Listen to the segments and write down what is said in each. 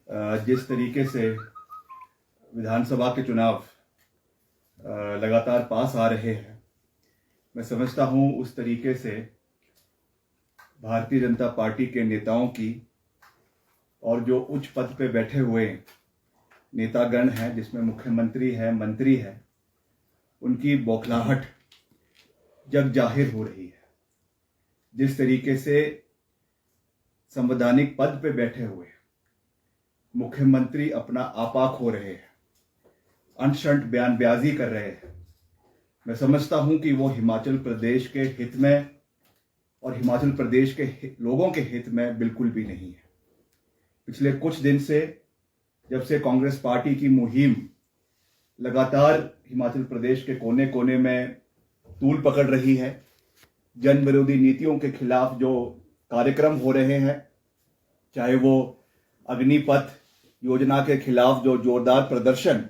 जिस तरीके से विधानसभा के चुनाव लगातार पास आ रहे हैं, मैं समझता हूं उस तरीके से भारतीय जनता पार्टी के नेताओं की और जो उच्च पद पे बैठे हुए नेतागण हैं, जिसमें मुख्यमंत्री है, मंत्री है, उनकी बौखलाहट जग जाहिर हो रही है। जिस तरीके से संवैधानिक पद पे बैठे हुए मुख्यमंत्री अपना आपा खो रहे हैं, अनशंट बयानबाजी कर रहे हैं, मैं समझता हूं कि वो हिमाचल प्रदेश के हित में और हिमाचल प्रदेश के लोगों के हित में बिल्कुल भी नहीं है। पिछले कुछ दिन से जब से कांग्रेस पार्टी की मुहिम लगातार हिमाचल प्रदेश के कोने कोने में तूल पकड़ रही है, जन विरोधी नीतियों के खिलाफ जो कार्यक्रम हो रहे हैं, चाहे वो अग्निपथ योजना के खिलाफ जो जोरदार प्रदर्शन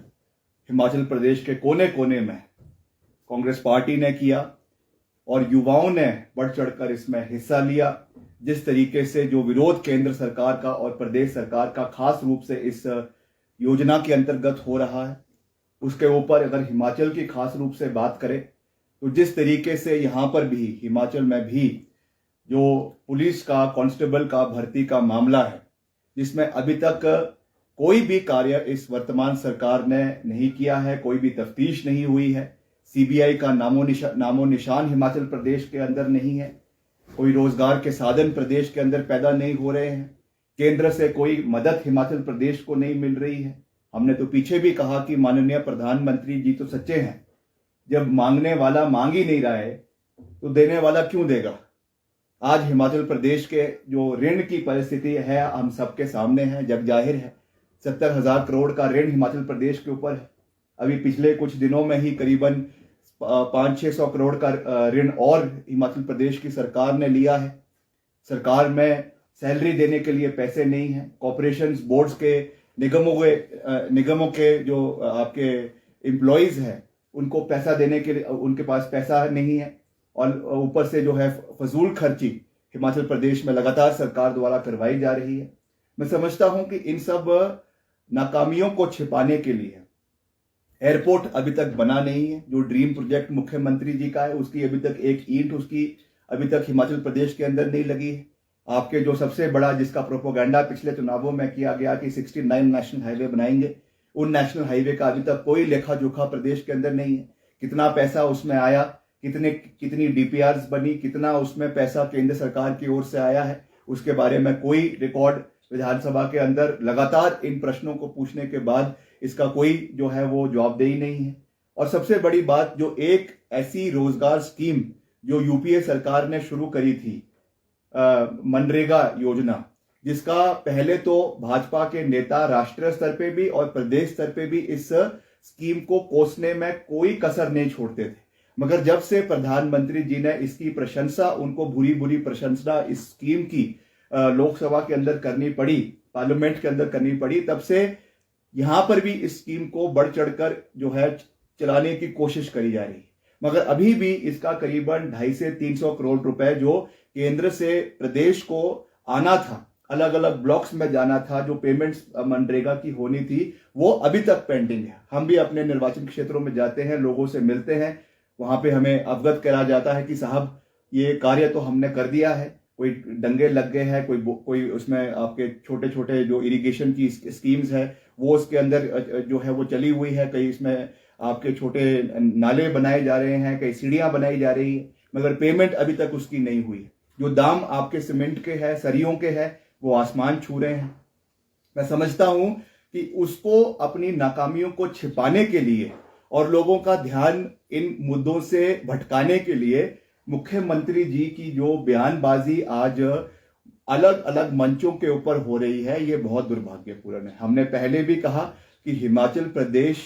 हिमाचल प्रदेश के कोने कोने में कांग्रेस पार्टी ने किया और युवाओं ने बढ़ चढ़कर इसमें हिस्सा लिया, जिस तरीके से जो विरोध केंद्र सरकार का और प्रदेश सरकार का खास रूप से इस योजना के अंतर्गत हो रहा है, उसके ऊपर अगर हिमाचल की खास रूप से बात करें तो जिस तरीके से यहाँ पर भी हिमाचल में भी जो पुलिस का कांस्टेबल का भर्ती का मामला है, जिसमें अभी तक कोई भी कार्य इस वर्तमान सरकार ने नहीं किया है, कोई भी तफ्तीश नहीं हुई है, सीबीआई का नामो निशान हिमाचल प्रदेश के अंदर नहीं है, कोई रोजगार के साधन प्रदेश के अंदर पैदा नहीं हो रहे हैं, केंद्र से कोई मदद हिमाचल प्रदेश को नहीं मिल रही है। हमने तो पीछे भी कहा कि माननीय प्रधानमंत्री जी तो सच्चे हैं, जब मांगने वाला मांग ही नहीं रहा है तो देने वाला क्यों देगा। आज हिमाचल प्रदेश के जो ऋण की परिस्थिति है हम सबके सामने है, जग जाहिर है। 70,000 करोड़ का ऋण हिमाचल प्रदेश के ऊपर है। अभी पिछले कुछ दिनों में ही करीबन 500-600 करोड़ का ऋण और हिमाचल प्रदेश की सरकार ने लिया है। सरकार में सैलरी देने के लिए पैसे नहीं है, कॉर्पोरेशन बोर्ड्स के निगमों के जो आपके एम्प्लॉयज हैं उनको पैसा देने के लिए उनके पास पैसा नहीं है, और ऊपर से जो है फजूल खर्ची हिमाचल प्रदेश में लगातार सरकार द्वारा करवाई जा रही है। मैं समझता हूं कि इन सब नाकामियों को छिपाने के लिए एयरपोर्ट अभी तक बना नहीं है। जो ड्रीम प्रोजेक्ट मुख्यमंत्री जी का है उसकी अभी तक एक ईंट उसकी अभी तक हिमाचल प्रदेश के अंदर नहीं लगी है। आपके जो सबसे बड़ा जिसका प्रोपोगंडा पिछले चुनावों में किया गया कि 69 नेशनल हाईवे बनाएंगे, उन नेशनल हाईवे का अभी तक कोई लेखा जोखा प्रदेश के अंदर नहीं है। कितना पैसा उसमें आया, कितनी डीपीआरस बनी, कितना उसमें पैसा केंद्र सरकार की ओर से आया है, उसके बारे में कोई रिकॉर्ड विधानसभा के अंदर लगातार इन प्रश्नों को पूछने के बाद इसका कोई जो है वो जवाबदेही नहीं है। और सबसे बड़ी बात, जो एक ऐसी रोजगार स्कीम जो यूपीए सरकार ने शुरू करी थी, मनरेगा योजना, जिसका पहले तो भाजपा के नेता राष्ट्रीय स्तर पे भी और प्रदेश स्तर पे भी इस स्कीम को कोसने में कोई कसर नहीं छोड़ते थे, मगर जब से प्रधानमंत्री जी ने इसकी प्रशंसा, उनको बुरी बुरी प्रशंसा इस स्कीम की लोकसभा के अंदर करनी पड़ी, पार्लियामेंट के अंदर करनी पड़ी, तब से यहां पर भी इस स्कीम को बढ़ चढ़कर जो है चलाने की कोशिश करी जा रही है। मगर अभी भी इसका करीबन 250 से 300 करोड़ रुपए जो केंद्र से प्रदेश को आना था, अलग अलग ब्लॉक्स में जाना था, जो पेमेंट्स मनरेगा की होनी थी, वो अभी तक पेंडिंग है। हम भी अपने निर्वाचन क्षेत्रों में जाते हैं, लोगों से मिलते हैं, वहां पे हमें अवगत करा जाता है कि साहब ये कार्य तो हमने कर दिया है, कोई डंगे लग गए हैं, कोई उसमें आपके छोटे छोटे जो इरिगेशन की स्कीम्स है वो उसके अंदर जो है वो चली हुई है, कई इसमें आपके छोटे नाले बनाए जा रहे हैं, कई सीढ़ियां बनाई जा रही है, मगर पेमेंट अभी तक उसकी नहीं हुई है। जो दाम आपके सीमेंट के है, सरियों के है, वो आसमान छू रहे हैं। मैं समझता हूं कि उसको अपनी नाकामियों को छिपाने के लिए और लोगों का ध्यान इन मुद्दों से भटकाने के लिए मुख्यमंत्री जी की जो बयानबाजी आज अलग अलग मंचों के ऊपर हो रही है, ये बहुत दुर्भाग्यपूर्ण है। हमने पहले भी कहा कि हिमाचल प्रदेश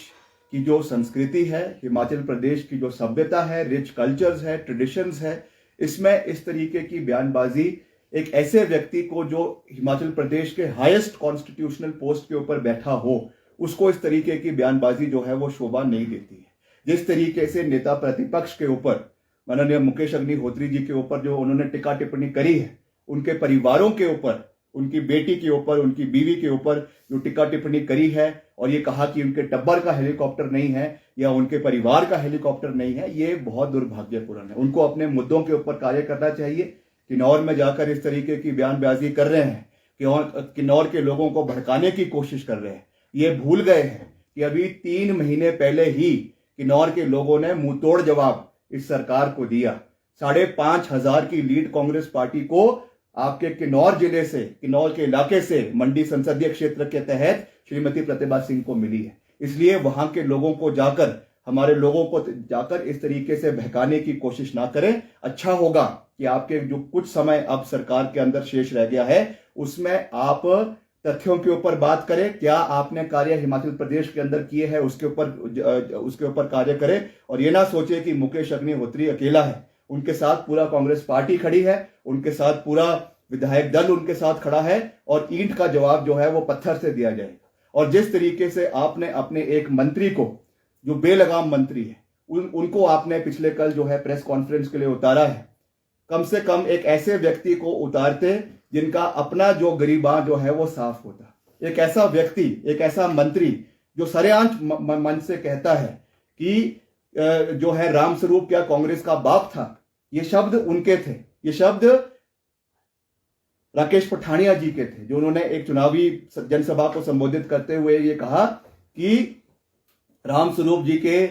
की जो संस्कृति है, हिमाचल प्रदेश की जो सभ्यता है, रिच कल्चर्स है, ट्रेडिशंस है, इसमें इस तरीके की बयानबाजी एक ऐसे व्यक्ति को जो हिमाचल प्रदेश के हाईएस्ट कॉन्स्टिट्यूशनल पोस्ट के ऊपर बैठा हो, उसको इस तरीके की बयानबाजी जो है वो शोभा नहीं देती है। जिस तरीके से नेता प्रतिपक्ष के ऊपर माननीय मुकेश अग्निहोत्री जी के ऊपर जो उन्होंने टिप्पणी करी है, उनके परिवारों के ऊपर उनकी बेटी के ऊपर, उनकी बीवी के ऊपर जो टिक्का टिप्पणी करी है और ये कहा कि उनके टब्बर का हेलीकॉप्टर नहीं है या उनके परिवार का हेलीकॉप्टर नहीं है, ये बहुत दुर्भाग्यपूर्ण है। उनको अपने मुद्दों के ऊपर कार्य करना चाहिए। किन्नौर में जाकर इस तरीके की बयानबाजी कर रहे हैं कि किन्नौर के लोगों को भड़काने की कोशिश कर रहे हैं। ये भूल गए हैं कि अभी 3 महीने पहले ही किन्नौर के लोगों ने मुंहतोड़ जवाब इस सरकार को दिया। 5,500 की लीड कांग्रेस पार्टी को आपके किन्नौर जिले से, किन्नौर के इलाके से मंडी संसदीय क्षेत्र के तहत श्रीमती प्रतिभा सिंह को मिली है। इसलिए वहां के लोगों को जाकर, हमारे लोगों को जाकर इस तरीके से बहकाने की कोशिश ना करें। अच्छा होगा कि आपके जो कुछ समय अब सरकार के अंदर शेष रह गया है उसमें आप तथ्यों के ऊपर बात करें। क्या आपने कार्य हिमाचल प्रदेश के अंदर किए हैं उसके ऊपर कार्य करें, और ये ना सोचे कि मुकेश अग्निहोत्री अकेला है। उनके साथ पूरा कांग्रेस पार्टी खड़ी है, उनके साथ पूरा विधायक दल उनके साथ खड़ा है, और ईंट का जवाब जो है वो पत्थर से दिया जाएगा। और जिस तरीके से आपने अपने एक मंत्री को, जो बेलगाम मंत्री है, उनको आपने पिछले कल जो है प्रेस कॉन्फ्रेंस के लिए उतारा है, कम से कम एक ऐसे व्यक्ति को उतारते जिनका अपना जो गरीबां जो है वो साफ होता। एक ऐसा व्यक्ति, एक ऐसा मंत्री जो सरेआम मन से कहता है कि जो है रामस्वरूप क्या कांग्रेस का बाप था, ये शब्द उनके थे। ये शब्द राकेश पठानिया जी के थे, जो उन्होंने एक चुनावी जनसभा को संबोधित करते हुए ये कहा कि रामस्वरूप जी के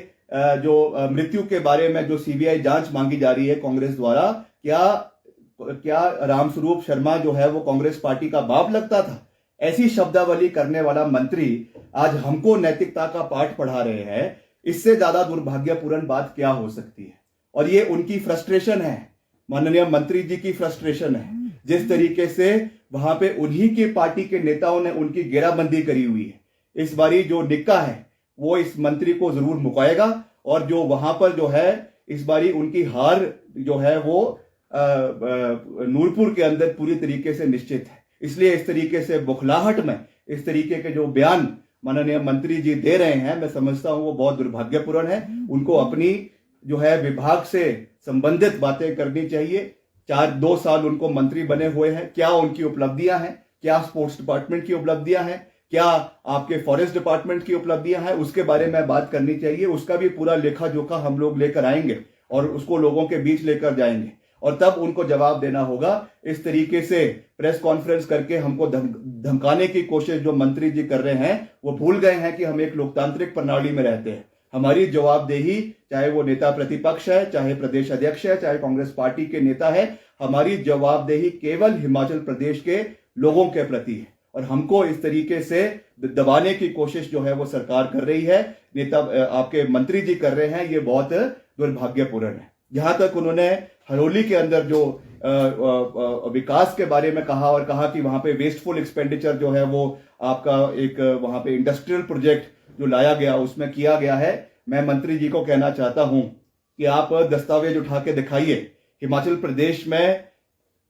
जो मृत्यु के बारे में जो सीबीआई जांच मांगी जा रही है कांग्रेस द्वारा, क्या रामस्वरूप शर्मा जो है वो कांग्रेस पार्टी का बाप लगता था। ऐसी शब्दावली करने वाला मंत्री आज हमको नैतिकता का पाठ पढ़ा रहे हैं। इससे ज्यादा दुर्भाग्यपूर्ण बात क्या हो सकती है। और ये उनकी फ्रस्ट्रेशन है, माननीय मंत्री जी की फ्रस्ट्रेशन है। जिस तरीके से वहां पे उन्हीं की पार्टी के नेताओं ने उनकी घेराबंदी करी हुई है, इस बारी जो निक्का है वो इस मंत्री को जरूर मुकाएगा। और जो वहां पर जो है इस बारी उनकी हार जो है वो नूरपुर के अंदर पूरी तरीके से निश्चित है। इसलिए इस तरीके से बुखलाहट में इस तरीके के जो बयान माननीय मंत्री जी दे रहे हैं, मैं समझता हूं वो बहुत दुर्भाग्यपूर्ण है। उनको अपनी जो है विभाग से संबंधित बातें करनी चाहिए। 2 साल उनको मंत्री बने हुए हैं, क्या उनकी उपलब्धियां हैं, क्या स्पोर्ट्स डिपार्टमेंट की उपलब्धियां हैं, क्या आपके फॉरेस्ट डिपार्टमेंट की उपलब्धियां हैं, उसके बारे में बात करनी चाहिए। उसका भी पूरा लेखा जोखा हम लोग लेकर आएंगे और उसको लोगों के बीच लेकर जाएंगे, और तब उनको जवाब देना होगा। इस तरीके से प्रेस कॉन्फ्रेंस करके हमको धमकाने की कोशिश जो मंत्री जी कर रहे हैं, वो भूल गए हैं कि हम एक लोकतांत्रिक प्रणाली में रहते हैं। हमारी जवाबदेही, चाहे वो नेता प्रतिपक्ष है, चाहे प्रदेश अध्यक्ष है, चाहे कांग्रेस पार्टी के नेता है, हमारी जवाबदेही केवल हिमाचल प्रदेश के लोगों के प्रति है। और हमको इस तरीके से दबाने की कोशिश जो है वो सरकार कर रही है, नेता आपके मंत्री जी कर रहे हैं, ये बहुत दुर्भाग्यपूर्ण है। जहां तक उन्होंने हरोली के अंदर जो विकास के बारे में कहा और कहा कि वहां पे वेस्टफुल एक्सपेंडिचर जो है वो आपका एक वहां पे इंडस्ट्रियल प्रोजेक्ट जो लाया गया उसमें किया गया है, मैं मंत्री जी को कहना चाहता हूं कि आप दस्तावेज उठा के दिखाइए। हिमाचल प्रदेश में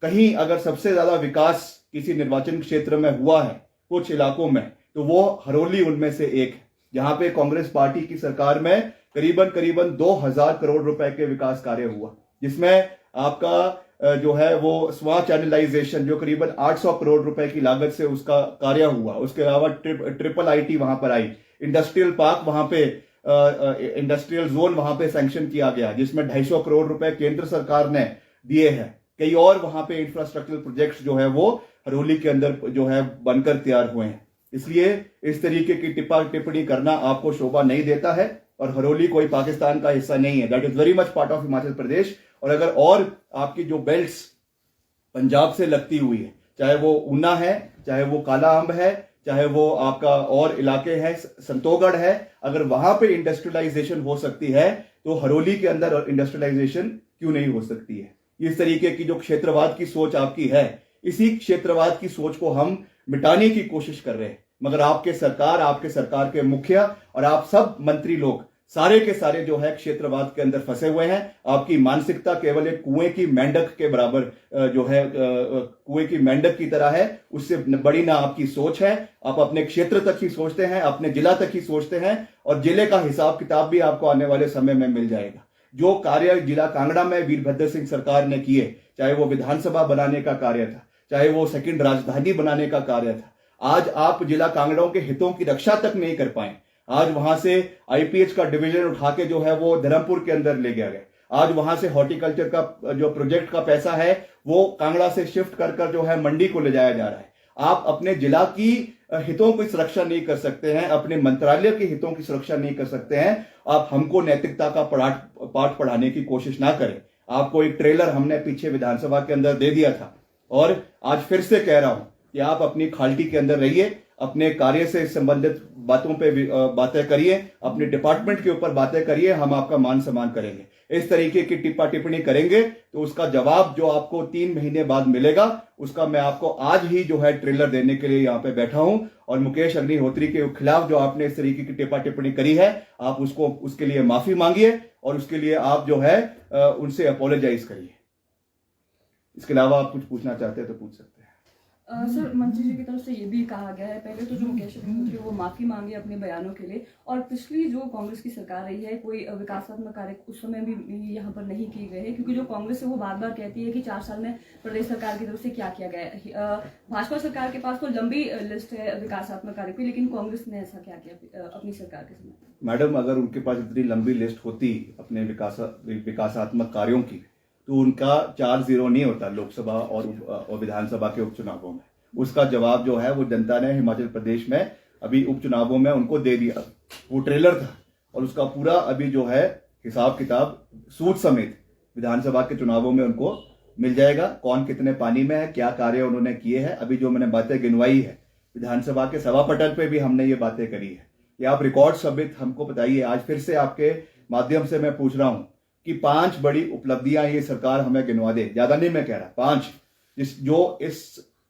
कहीं अगर सबसे ज्यादा विकास किसी निर्वाचन क्षेत्र में हुआ है कुछ इलाकों में, तो वो हरोली उनमें से एक है, जहां पे कांग्रेस पार्टी की सरकार में करीबन 2000 करोड़ रुपए के विकास कार्य हुआ, जिसमें आपका जो है वो स्वा चैनलाइजेशन जो करीबन 800 करोड़ रुपए की लागत से उसका कार्य हुआ। उसके अलावा ट्रिपल आईटी वहां पर आई, इंडस्ट्रियल पार्क वहां पे इंडस्ट्रियल जोन वहां पे सैंक्शन किया गया, जिसमें 250 करोड़ रुपए केंद्र सरकार ने दिए हैं। कई और वहां पे इंफ्रास्ट्रक्चरल प्रोजेक्ट्स जो है वो हरोली के अंदर जो है बनकर तैयार हुए हैं। इसलिए इस तरीके की टिप्पणी करना आपको शोभा नहीं देता है, और हरोली कोई पाकिस्तान का हिस्सा नहीं है, that is very much part of Himachal Pradesh. और अगर और आपकी जो बेल्ट्स पंजाब से लगती हुई है, चाहे वो ऊना है, चाहे वो काला अम्ब है, चाहे वो आपका और इलाके हैं संतोगढ़ है, अगर वहां पे इंडस्ट्रियलाइजेशन हो सकती है तो हरोली के अंदर इंडस्ट्रियलाइजेशन क्यों नहीं हो सकती है। इस तरीके की जो क्षेत्रवाद की सोच आपकी है, इसी क्षेत्रवाद की सोच को हम मिटाने की कोशिश कर रहे हैं। मगर आपके सरकार के मुखिया और आप सब मंत्री लोग सारे के सारे जो है क्षेत्रवाद के अंदर फंसे हुए हैं। आपकी मानसिकता केवल एक कुएं की मेंढक के बराबर जो है कुएं की मेंढक की तरह है, उससे बड़ी ना आपकी सोच है। आप अपने क्षेत्र तक ही सोचते हैं, अपने जिला तक ही सोचते हैं, और जिले का हिसाब किताब भी आपको आने वाले समय में मिल जाएगा। जो कार्य जिला कांगड़ा में वीरभद्र सिंह सरकार ने किए, चाहे वो विधानसभा बनाने का कार्य था, चाहे वो सेकंड राजधानी बनाने का कार्य था, आज आप जिला कांगड़ा के हितों की रक्षा तक नहीं कर पाए। आज वहां से आईपीएच का डिवीजन उठा के जो है वो धर्मपुर के अंदर ले गया गया। आज वहां से हॉर्टिकल्चर का जो प्रोजेक्ट का पैसा है वो कांगड़ा से शिफ्ट कर कर जो है मंडी को ले जाया जा रहा है। आप अपने जिला की हितों की सुरक्षा नहीं कर सकते हैं, अपने मंत्रालय के हितों की सुरक्षा नहीं कर सकते हैं। आप हमको नैतिकता का पाठ पढ़ाने की कोशिश ना करें। आपको एक ट्रेलर हमने पीछे विधानसभा के अंदर दे दिया था और आज फिर से कह रहा हूं कि आप अपनी खाल्टी के अंदर रहिए, अपने कार्य से संबंधित बातों पे बातें करिए, अपने डिपार्टमेंट के ऊपर बातें करिए, हम आपका मान सम्मान करेंगे। इस तरीके की टिप्पा टिप्पणी करेंगे तो उसका जवाब जो आपको 3 महीने बाद मिलेगा, उसका मैं आपको आज ही जो है ट्रेलर देने के लिए यहां पे बैठा हूं। और मुकेश अग्निहोत्री के खिलाफ जो आपने इस तरीके की टिप्पा टिप्पणी करी है, आप उसको उसके लिए माफी मांगिए और उसके लिए आप जो है उनसे अपोलोजाइज करिए। इसके अलावा आप कुछ पूछना चाहते हैं तो पूछ सकते हैं। सर, मंत्री जी की तरफ से ये भी कहा गया है, पहले तो जो मुकेश अग्निहोत्री वो माफी मांगे अपने बयानों के लिए, और पिछली जो कांग्रेस की सरकार रही है कोई विकासात्मक कार्य उस समय भी यहाँ पर नहीं किए गए हैं, क्योंकि जो कांग्रेस है वो बार बार कहती है कि 4 साल में प्रदेश सरकार की तरफ से क्या किया गया है। भाजपा सरकार के पास तो लंबी लिस्ट है विकासात्मक कार्य की, लेकिन कांग्रेस ने ऐसा क्या किया अपनी सरकार के समय? मैडम, अगर उनके पास इतनी लंबी लिस्ट होती अपने विकासात्मक कार्यों की तो उनका 4-0 नहीं होता लोकसभा और विधानसभा के उपचुनावों में। उसका जवाब जो है वो जनता ने हिमाचल प्रदेश में अभी उपचुनावों में उनको दे दिया। वो ट्रेलर था और उसका पूरा अभी जो है हिसाब किताब सूद समेत विधानसभा के चुनावों में उनको मिल जाएगा। कौन कितने पानी में है, क्या कार्य उन्होंने किए हैं, अभी जो मैंने बातें गिनवाई है विधानसभा के सभापटल पे भी हमने ये बातें करी है। ये आप रिकॉर्ड समेत हमको बताइए। आज फिर से आपके माध्यम से मैं पूछ रहा हूं कि 5 बड़ी उपलब्धियां ये सरकार हमें गिनवा दे। ज्यादा नहीं मैं कह रहा, 5 जो इस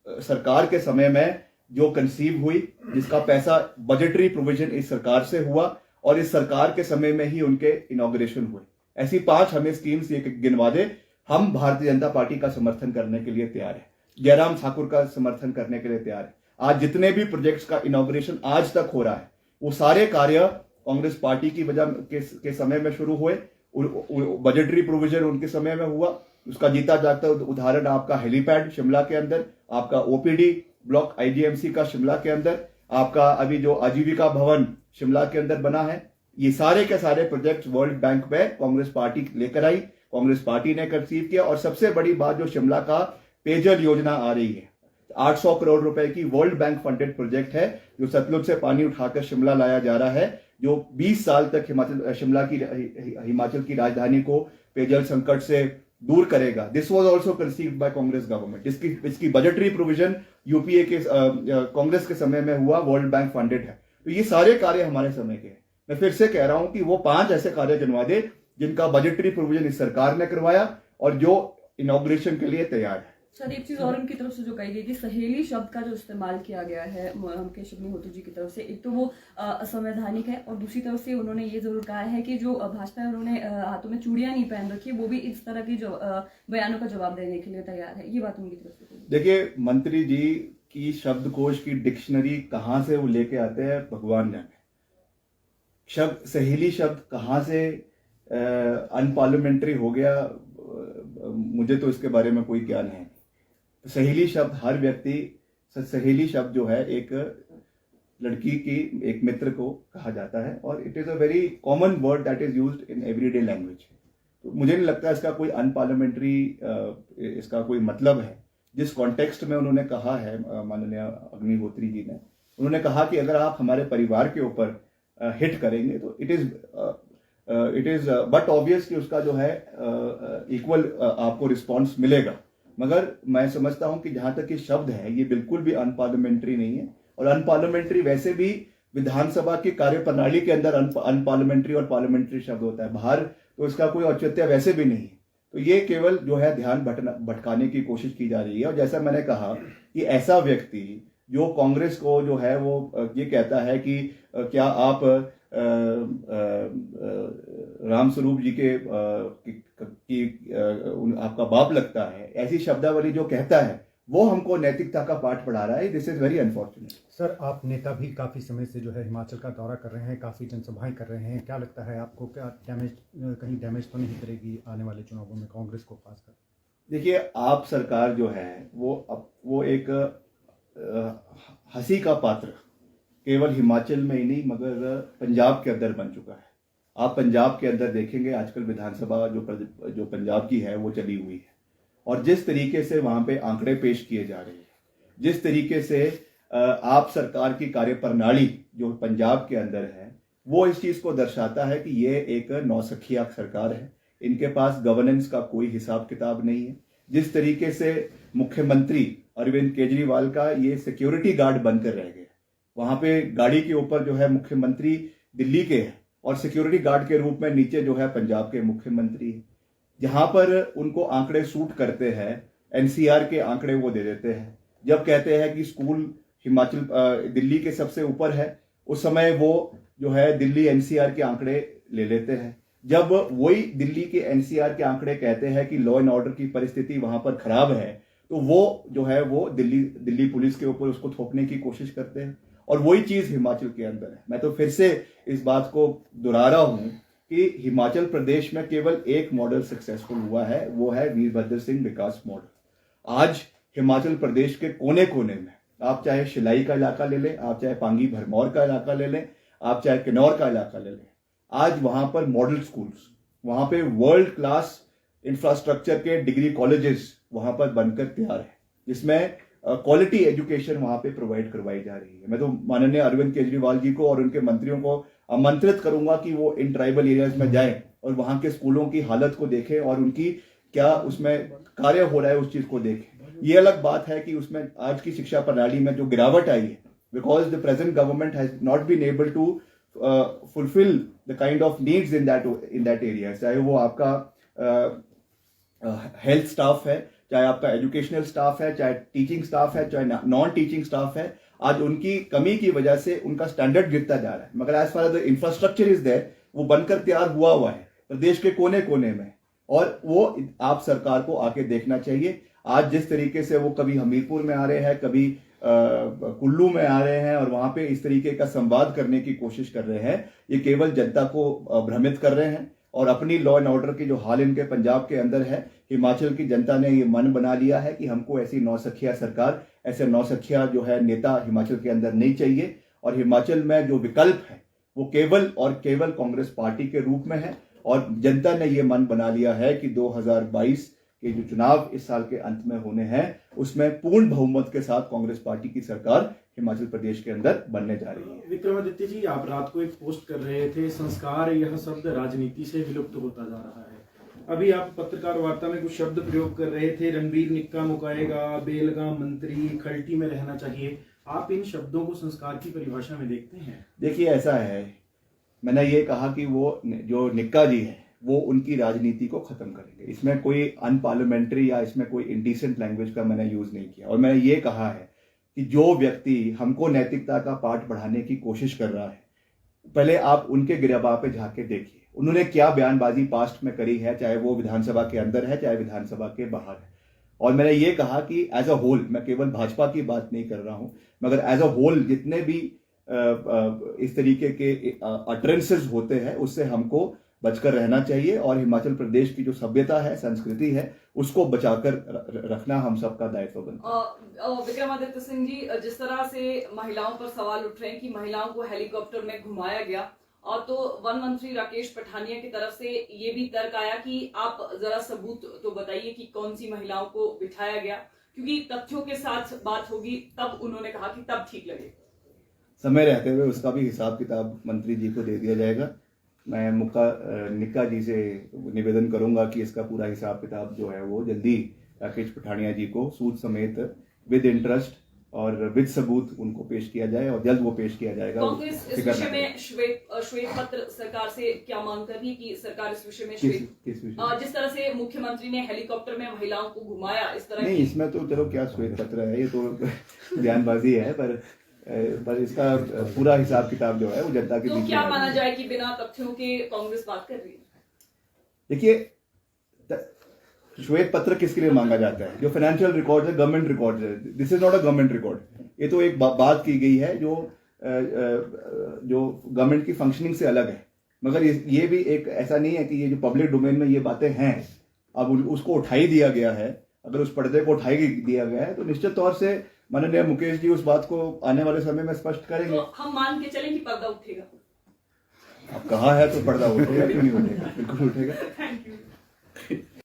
सरकार के समय में जो कंसीव हुई, जिसका पैसा बजटरी प्रोविजन इस सरकार से हुआ और इस सरकार के समय में ही उनके इनॉग्रेशन हुए। ऐसी 5 हमें स्कीम्स ये गिनवा दे। हम भारतीय जनता पार्टी का समर्थन करने के लिए तैयार है, जयराम ठाकुर का समर्थन करने के लिए तैयार है। आज जितने भी प्रोजेक्ट्स का इनॉग्रेशन आज तक हो रहा है वो सारे कार्य कांग्रेस पार्टी की वजह के समय में शुरू हुए। बजटरी प्रोविजन उनके समय में हुआ। उसका जीता जागता उदाहरण आपका हेलीपैड शिमला के अंदर, आपका ओपीडी ब्लॉक आईजीएमसी का शिमला के अंदर, आपका अभी जो आजीविका भवन शिमला के अंदर बना है। ये सारे के सारे प्रोजेक्ट वर्ल्ड बैंक में कांग्रेस पार्टी लेकर आई, कांग्रेस पार्टी ने कंसीव किया। और सबसे बड़ी बात जो शिमला का पेयजल योजना आ रही है, 800 करोड़ रुपए की वर्ल्ड बैंक फंडेड प्रोजेक्ट है जो सतलुज से पानी उठाकर शिमला लाया जा रहा है, जो 20 साल तक हिमाचल की राजधानी को पेयजल संकट से दूर करेगा। This was also conceived bye Congress government. इसकी बजटरी प्रोविजन यूपीए के कांग्रेस के समय में हुआ, वर्ल्ड बैंक फंडेड है। तो ये सारे कार्य हमारे समय के हैं। मैं फिर से कह रहा हूं कि वो 5 ऐसे कार्य गिनवा दे जिनका बजटरी प्रोविजन इस सरकार ने करवाया और जो इनॉग्रेशन के लिए तैयार है। सर, एक चीज और उनकी तरफ से जो कही गई कि सहेली शब्द का जो इस्तेमाल किया गया है मुकेश अग्निहोत्री जी की तरफ से, एक तो वो असंवैधानिक है और दूसरी तरफ से उन्होंने ये जरूर कहा है कि जो भाजपा है उन्होंने हाथों में चूड़ियां नहीं पहन रखी, वो भी इस तरह की जो बयानों का जवाब देने के लिए तैयार है। ये बात उनकी तरफ से। देखिए, मंत्री जी की शब्दकोश की डिक्शनरी कहां से वो लेके आते हैं भगवान जाने। शब्द सहेली शब्द कहां से अनपार्लियामेंट्री हो गया, मुझे तो इसके बारे में कोई ज्ञान है। सहेली शब्द हर व्यक्ति, सहेली शब्द जो है एक लड़की की एक मित्र को कहा जाता है और it is a very common word that is used in everyday language. तो मुझे नहीं लगता इसका कोई अनपार्लियामेंट्री इसका कोई मतलब है। जिस कॉन्टेक्स्ट में उन्होंने कहा है माननीय अग्निहोत्री जी ने, उन्होंने कहा कि अगर आप हमारे परिवार के ऊपर हिट करेंगे तो इट इज बट ऑब्वियस कि उसका जो है इक्वल आपको रिस्पॉन्स मिलेगा। मगर मैं समझता हूं कि जहां तक ये शब्द है ये बिल्कुल भी अनपार्लियामेंट्री नहीं है। और अनपार्लियामेंट्री वैसे भी विधानसभा की कार्यप्रणाली के अंदर अनपार्लियामेंट्री और पार्लियामेंट्री शब्द होता है, बाहर तो इसका कोई औचित्य वैसे भी नहीं है। तो ये केवल जो है ध्यान भटकाने की कोशिश की जा रही है। और जैसा मैंने कहा कि ऐसा व्यक्ति जो कांग्रेस को जो है वो ये कहता है कि क्या आप रामस्वरूप जी के आपका बाप लगता है, ऐसी शब्दावली जो कहता है वो हमको नैतिकता का पाठ पढ़ा रहा है। This is very unfortunate. Sir, आप नेता भी काफी समय से जो है हिमाचल का दौरा कर रहे हैं, काफी जनसभाएं कर रहे हैं, क्या लगता है आपको, क्या कहीं डैमेज तो नहीं करेगी आने वाले चुनावों में कांग्रेस को खासकर? देखिए, आप सरकार जो है वो एक हंसी का पात्र केवल हिमाचल में ही नहीं मगर पंजाब के अंदर बन चुका है। आप पंजाब के अंदर देखेंगे आजकल विधानसभा जो पंजाब की है वो चली हुई है, और जिस तरीके से वहां पे आंकड़े पेश किए जा रहे हैं, जिस तरीके से आप सरकार की कार्यप्रणाली जो पंजाब के अंदर है, वो इस चीज को दर्शाता है कि ये एक नौसखिया सरकार है। इनके पास गवर्नेंस का कोई हिसाब किताब नहीं है। जिस तरीके से मुख्यमंत्री अरविंद केजरीवाल का ये सिक्योरिटी गार्ड बनकर रह गए, वहां पे गाड़ी के ऊपर जो है मुख्यमंत्री दिल्ली के हैं और सिक्योरिटी गार्ड के रूप में नीचे जो है पंजाब के मुख्यमंत्री है। जहां पर उनको आंकड़े सूट करते हैं, एनसीआर के आंकड़े वो दे देते हैं। जब कहते हैं कि स्कूल दिल्ली के सबसे ऊपर है, उस समय वो जो है दिल्ली एनसीआर के आंकड़े ले लेते हैं। जब वही दिल्ली के एनसीआर के आंकड़े कहते हैं कि लॉ एंड ऑर्डर की परिस्थिति वहां पर खराब है, तो वो जो है वो दिल्ली पुलिस के ऊपर उसको थोपने की कोशिश करते हैं। और वही चीज हिमाचल के अंदर है। मैं तो फिर से इस बात को दोहरा रहा हूं कि हिमाचल प्रदेश में केवल एक मॉडल सक्सेसफुल हुआ है, वो है वीरभद्र सिंह विकास मॉडल। आज हिमाचल प्रदेश के कोने कोने में, आप चाहे शिलाई का इलाका ले लें, आप चाहे पांगी भरमौर का इलाका ले लें, आप चाहे किन्नौर का इलाका ले लें, आज वहां पर मॉडल स्कूल्स, वहां पे वर्ल्ड क्लास इंफ्रास्ट्रक्चर के डिग्री कॉलेजेस वहां पर बनकर तैयार है, जिसमें क्वालिटी एजुकेशन वहां पे प्रोवाइड करवाई जा रही है। मैं तो माननीय अरविंद केजरीवाल जी को और उनके मंत्रियों को आमंत्रित करूंगा कि वो इन ट्राइबल एरियाज में जाएं और वहां के स्कूलों की हालत को देखें और उनकी क्या उसमें कार्य हो रहा है उस चीज को देखें। ये अलग बात है कि उसमें आज की शिक्षा प्रणाली में जो गिरावट आई है, because the present government has not been able to fulfil the kind of needs in that area, चाहे वो आपका हेल्थ स्टाफ है, चाहे आपका एजुकेशनल स्टाफ है, चाहे टीचिंग स्टाफ है, चाहे नॉन टीचिंग स्टाफ है। आज उनकी कमी की वजह से उनका स्टैंडर्ड गिरता जा रहा है, मगर as far as the infrastructure is there, वो बनकर तैयार हुआ है प्रदेश के कोने कोने में, और वो आप सरकार को आके देखना चाहिए। आज जिस तरीके से वो कभी हमीरपुर में आ रहे हैं, कभी कुल्लू में आ रहे हैं और वहां पे इस तरीके का संवाद करने की कोशिश कर रहे हैं, ये केवल जनता को भ्रमित कर रहे हैं। और अपनी लॉ एंड ऑर्डर की जो हाल इनके पंजाब के अंदर है, हिमाचल की जनता ने ये मन बना लिया है कि हमको ऐसी नौसखिया सरकार, ऐसे नौसखिया जो है नेता हिमाचल के अंदर नहीं चाहिए। और हिमाचल में जो विकल्प है वो केवल और केवल कांग्रेस पार्टी के रूप में है। और जनता ने ये मन बना लिया है कि 2022 के जो चुनाव इस साल के अंत में होने हैं, उसमें पूर्ण बहुमत के साथ कांग्रेस पार्टी की सरकार हिमाचल प्रदेश के अंदर बनने जा रही है। विक्रमादित्य जी, आप रात को एक पोस्ट कर रहे थे, संस्कार यह शब्द राजनीति से विलुप्त होता जा रहा है। अभी आप पत्रकार वार्ता में कुछ शब्द प्रयोग कर रहे थे, रणबीर निक्का मुकाएगा, बेलगाम मंत्री, खल्टी में रहना चाहिए। आप इन शब्दों को संस्कार की परिभाषा में देखते हैं? देखिए, ऐसा है, मैंने ये कहा कि वो जो निक्का जी है वो उनकी राजनीति को खत्म करेंगे। इसमें कोई अनपार्लियामेंट्री या इसमें कोई इंडिसेंट लैंग्वेज का मैंने यूज नहीं किया। और मैंने ये कहा है कि जो व्यक्ति हमको नैतिकता का पाठ पढ़ाने की कोशिश कर रहा है, पहले आप उनके गिरबां पे झांक के देखिए, उन्होंने क्या बयानबाजी पास्ट में करी है, चाहे वो विधानसभा के अंदर है, चाहे विधानसभा के बाहर है। और मैंने ये कहा कि एज अ होल, मैं केवल भाजपा की बात नहीं कर रहा हूं, मगर एज अ होल जितने भी इस तरीके के अटरेंसेस होते हैं, उससे हमको बचकर रहना चाहिए। और हिमाचल प्रदेश की जो सभ्यता है, संस्कृति है, उसको बचाकर रखना हम सबका दायित्व बनता है। विक्रमादित्य सिंह जी, जिस तरह से महिलाओं पर सवाल उठ रहे हैं कि महिलाओं को हेलीकॉप्टर में घुमाया गया, और तो वन मंत्री राकेश पठानिया की तरफ से ये भी तर्क आया कि आप जरा सबूत तो बताइए कि कौन सी महिलाओं को बिठाया गया, क्योंकि तथ्यों के साथ बात होगी, तब उन्होंने कहा कि तब ठीक लगे। समय रहते हुए उसका भी हिसाब किताब मंत्री जी को दे दिया जाएगा। मैं निक्का जी से निवेदन करूंगा कि इसका पूरा हिसाब किताब जो है वो जल्दी राकेश पठानिया जी को सूद समेत विद इंटरेस्ट और विद सबूत उनको पेश किया जाए, और जल्द वो पेश किया जाएगा। कांग्रेस इस विषय में श्वेत पत्र सरकार से क्या मांग कर रही है कि सरकार इस विषय में जिस तरह से मुख्यमंत्री ने हेलीकॉप्टर में महिलाओं को घुमाया, इस तरह नहीं, इसमें तो चलो क्या श्वेत पत्र है, ये तो बयानबाजी है, पर इसका पूरा हिसाब किताब जो है वो जनता के बीच में। क्या माना जाए कि बिना तथ्यों के कांग्रेस बात कर रही है? देखिए, श्वेत पत्र किसके लिए मांगा जाता है? जो फाइनेंशियल रिकॉर्ड है, गवर्नमेंट रिकॉर्ड है। This is not a government record. ये तो एक बात की गई है जो गवर्नमेंट की फंक्शनिंग से अलग है, मगर ये भी एक ऐसा नहीं है कि ये जो पब्लिक डोमेन में ये बातें हैं, अब उसको उठाई दिया गया है अगर उस पर्दे को उठाई दिया गया है तो निश्चित तौर से माननीय मुकेश जी उस बात को आने वाले समय में स्पष्ट करेंगे। तो हम मान के चलें कि पर्दा उठेगा। अब कहा है तो पर्दा उठेगा, क्यों नहीं उठेगा, बिल्कुल उठेगा।